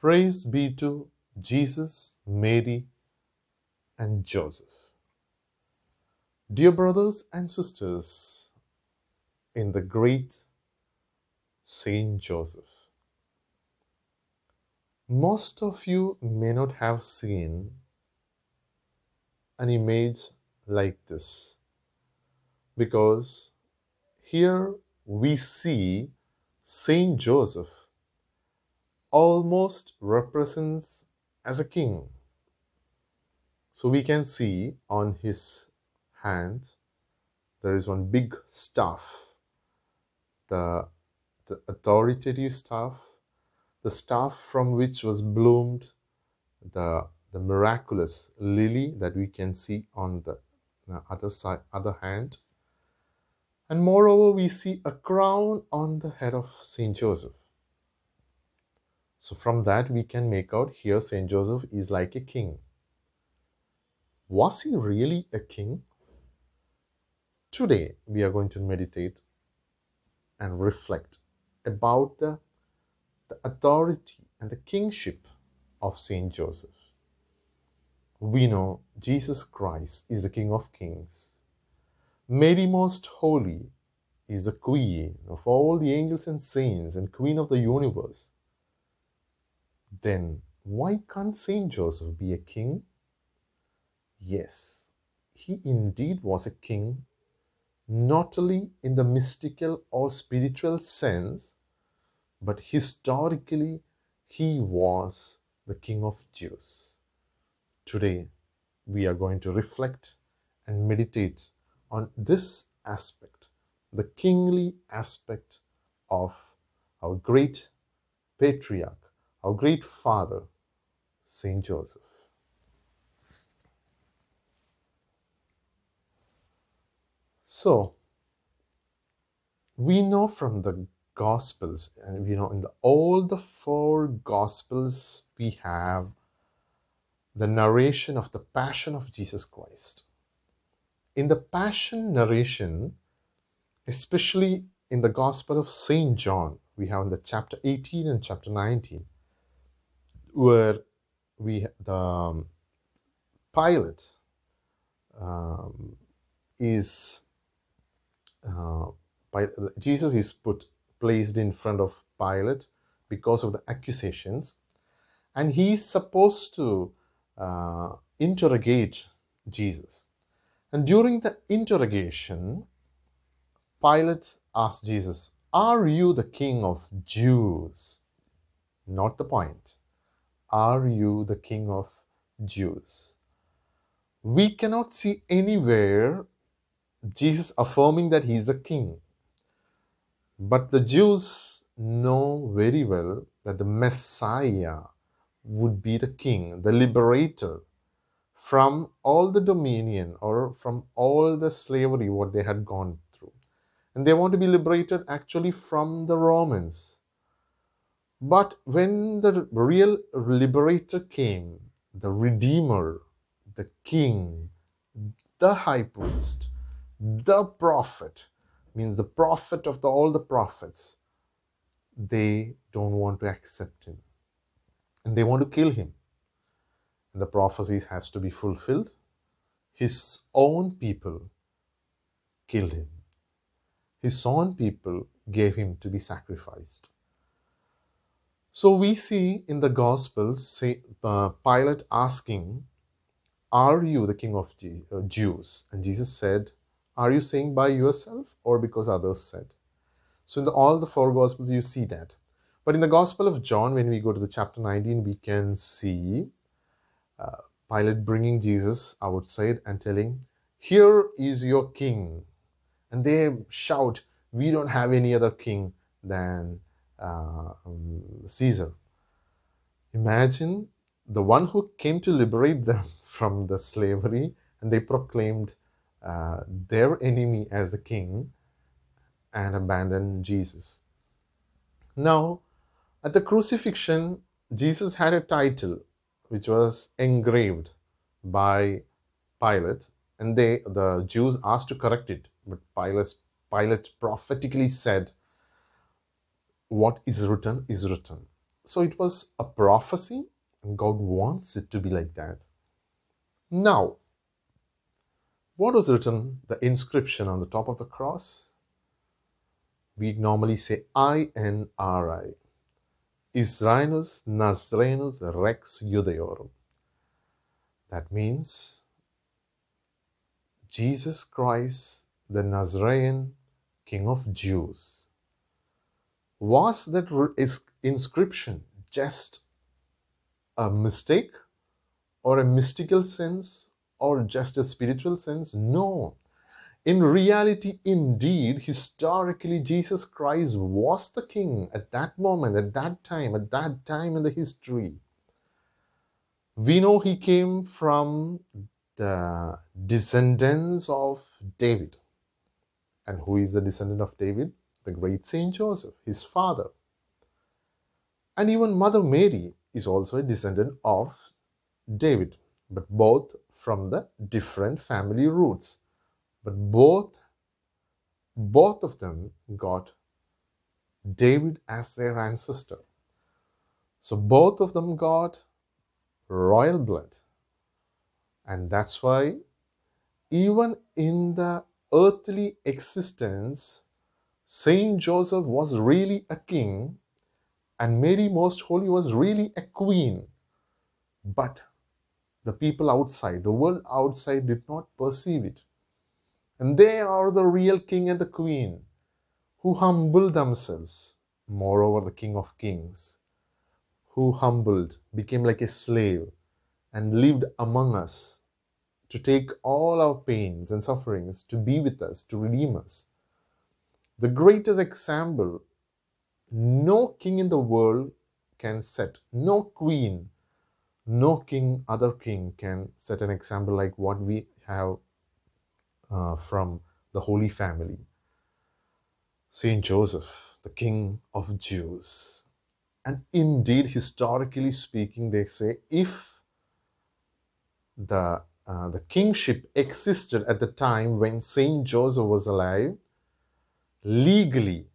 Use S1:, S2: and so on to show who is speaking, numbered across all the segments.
S1: Praise be to Jesus, Mary, and Joseph. Dear brothers and sisters in the great Saint Joseph, most of you may not have seen an image like this, because here we see Saint Joseph almost represents as a king. So we can see on his hand there is one big staff, the authoritative staff, the staff from which was bloomed the miraculous lily that we can see on the other hand. And moreover, we see a crown on the head of Saint Joseph. So from that we can make out here Saint Joseph is like a king. Was he really a king? Today we are going to meditate and reflect about the authority and the kingship of Saint Joseph. We know Jesus Christ is the King of Kings. Mary Most Holy is the Queen of all the angels and saints and Queen of the universe. Then why can't Saint Joseph be a king? Yes, he indeed was a king, not only in the mystical or spiritual sense, but historically he was the King of Jews. Today we are going to reflect and meditate on this aspect, the kingly aspect of our great patriarch, our great father, Saint Joseph. So, we know from the Gospels, and we know in all the four Gospels, we have the narration of the Passion of Jesus Christ. In the Passion narration, especially in the Gospel of St. John, we have in the chapter 18 and chapter 19, where the Pilate Jesus is placed in front of Pilate because of the accusations, and he is supposed to interrogate Jesus. And during the interrogation, Pilate asked Jesus, "Are you the King of Jews?" Not the point. Are you the King of Jews? We cannot see anywhere Jesus affirming that he is a king. But the Jews know very well that the Messiah would be the king, the liberator from all the dominion or from all the slavery what they had gone through. And they want to be liberated actually from the Romans. But when the real liberator came, the Redeemer, the King, the High Priest, the Prophet, means the prophet of all the prophets, they don't want to accept him. And they want to kill him. And the prophecies has to be fulfilled. His own people killed him. His own people gave him to be sacrificed. So we see in the Gospels Pilate asking, "Are you the King of Jews?" And Jesus said, "Are you saying by yourself or because others said?" So in all the four Gospels you see that. But in the Gospel of John, when we go to the chapter 19, we can see Pilate bringing Jesus outside and telling, "Here is your king." And they shout, "We don't have any other king than Caesar." Imagine the one who came to liberate them from the slavery, and they proclaimed their enemy as the king and abandoned Jesus. Now, at the crucifixion, Jesus had a title which was engraved by Pilate, and the Jews asked to correct it, but Pilate prophetically said, "What is written is written." So it was a prophecy, and God wants it to be like that. Now, what was written, the inscription on the top of the cross? We normally say INRI. Israelus Nazarenus Rex Judaeorum. That means Jesus Christ, the Nazarene King of Jews. Was that inscription just a mistake or a mystical sense or just a spiritual sense? No. In reality, indeed, historically, Jesus Christ was the king at that moment, at that time in the history. We know he came from the descendants of David. And who is the descendant of David? The great Saint Joseph, his father. And even Mother Mary is also a descendant of David, but both from the different family roots. But both of them got David as their ancestor. So both of them got royal blood. And that's why even in the earthly existence, Saint Joseph was really a king and Mary Most Holy was really a queen. But the people outside, the world outside, did not perceive it. And they are the real king and the queen who humbled themselves. Moreover, the King of Kings, who humbled, became like a slave, and lived among us to take all our pains and sufferings, to be with us, to redeem us. The greatest example no king in the world can set, no queen, no king, other king can set an example like what we have from the Holy Family. Saint Joseph, the King of Jews. And indeed, historically speaking, they say if the kingship existed at the time when Saint Joseph was alive, legally,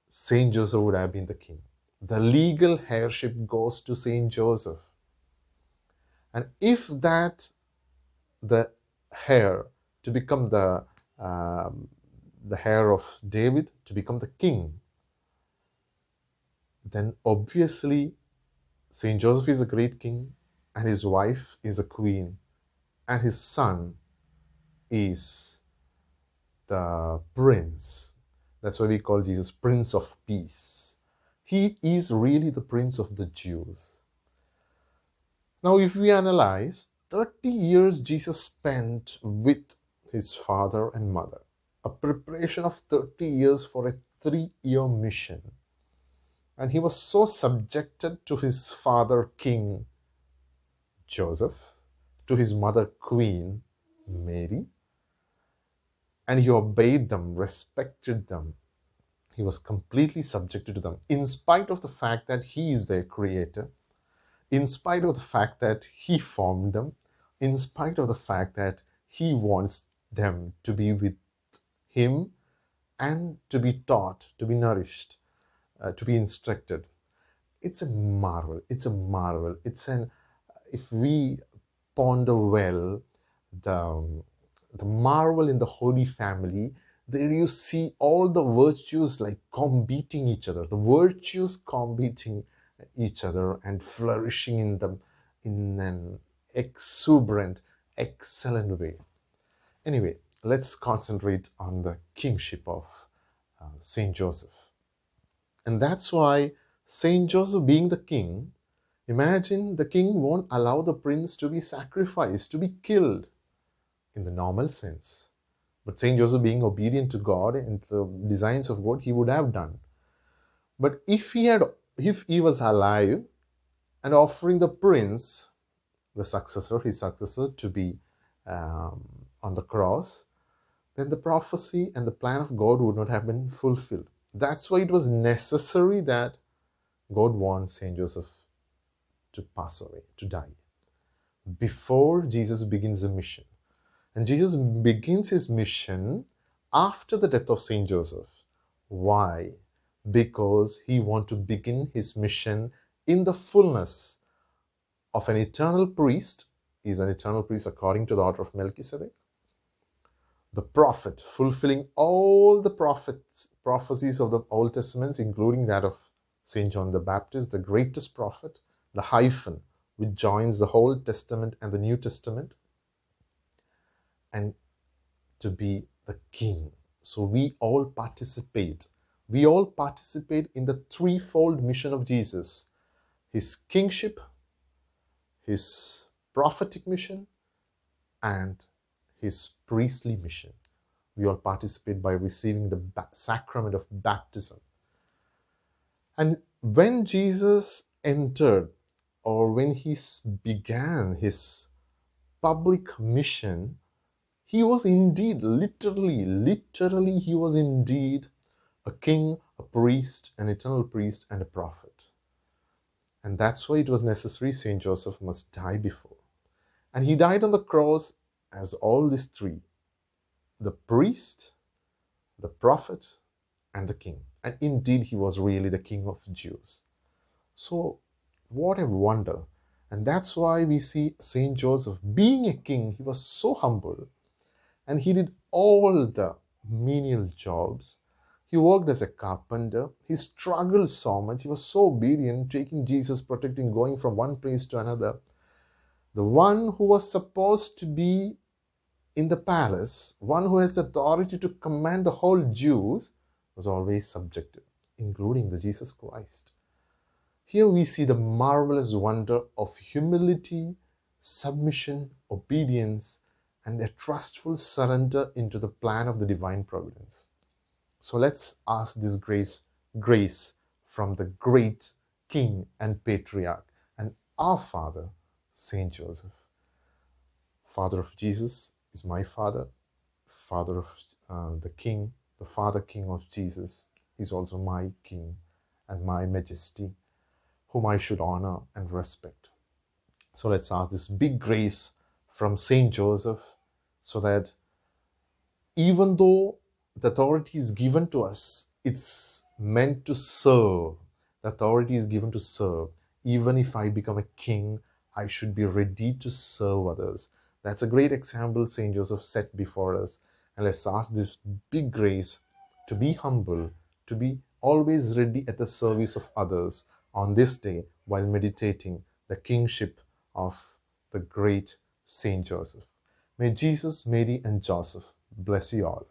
S1: Saint Joseph would have been the king. The legal heirship goes to Saint Joseph. And if that, the heir to become the heir of David, to become the king, then obviously Saint Joseph is a great king, and his wife is a queen, and his son is the prince. That's why we call Jesus Prince of Peace. He is really the Prince of the Jews. Now, if we analyze, 30 years Jesus spent with his father and mother, a preparation of 30 years for a 3-year mission. And he was so subjected to his father, King Joseph, to his mother, Queen Mary, and he obeyed them, respected them. He was completely subjected to them, in spite of the fact that he is their creator, in spite of the fact that he formed them, in spite of the fact that he wants them to be with him and to be taught, to be nourished, to be instructed. It's a marvel. It's a marvel. If we ponder well the marvel in the Holy Family, there you see all the virtues like combating each other, the virtues combating each other and flourishing in them in an exuberant, excellent way. Anyway, let's concentrate on the kingship of Saint Joseph. And that's why Saint Joseph being the king, imagine the king won't allow the prince to be sacrificed, to be killed in the normal sense. But Saint Joseph being obedient to God and the designs of God, he would have done. But if he was alive and offering the prince, his successor, to be on the cross, then the prophecy and the plan of God would not have been fulfilled. That's why it was necessary that God wants Saint Joseph to pass away, to die, before Jesus begins the mission. And Jesus begins his mission after the death of Saint Joseph. Why? Because he wants to begin his mission in the fullness of an eternal priest. He is an eternal priest according to the order of Melchizedek. The prophet, fulfilling all the prophecies of the Old Testament, including that of St. John the Baptist, the greatest prophet, the hyphen which joins the Old Testament and the New Testament, and to be the king. So we all participate. We all participate in the threefold mission of Jesus: his kingship, his prophetic mission, and his priestly mission. We all participate by receiving the sacrament of baptism. And when Jesus entered, or when he began his public mission, he was indeed, literally, he was indeed a king, a priest, an eternal priest, and a prophet. And that's why it was necessary St. Joseph must die before. And he died on the cross as all these three: the priest, the prophet, and the king. And indeed, he was really the King of Jews. So, what a wonder. And that's why we see St. Joseph being a king. He was so humble. And he did all the menial jobs. He worked as a carpenter. He struggled so much. He was so obedient, taking Jesus, protecting, going from one place to another. The one who was supposed to be in the palace, one who has authority to command the whole Jews, was always subjected, including the Jesus Christ. Here we see the marvelous wonder of humility, submission, obedience, and a trustful surrender into the plan of the divine providence. So let's ask this grace from the great King and Patriarch and our Father, St. Joseph. Father of Jesus is my Father, Father of the King, the Father King of Jesus is also my King and my Majesty, whom I should honor and respect. So let's ask this big grace from St. Joseph, so that even though the authority is given to us, it's meant to serve. The authority is given to serve. Even if I become a king, I should be ready to serve others. That's a great example St. Joseph set before us. And let's ask this big grace to be humble, to be always ready at the service of others on this day while meditating the kingship of the great St. Joseph. May Jesus, Mary, and Joseph bless you all.